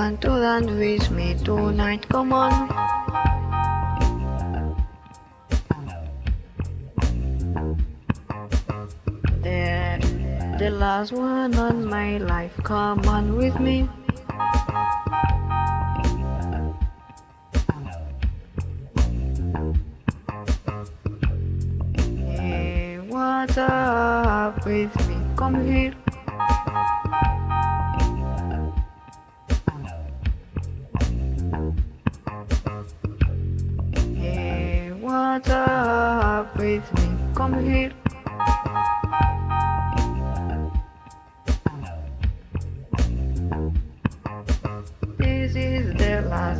want to dance with me tonight? Come on. The last one on my life, come on with me. Hey, what's up with me? Come here. Hey, what's up with me? Come here.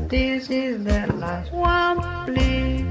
This is the last one, please.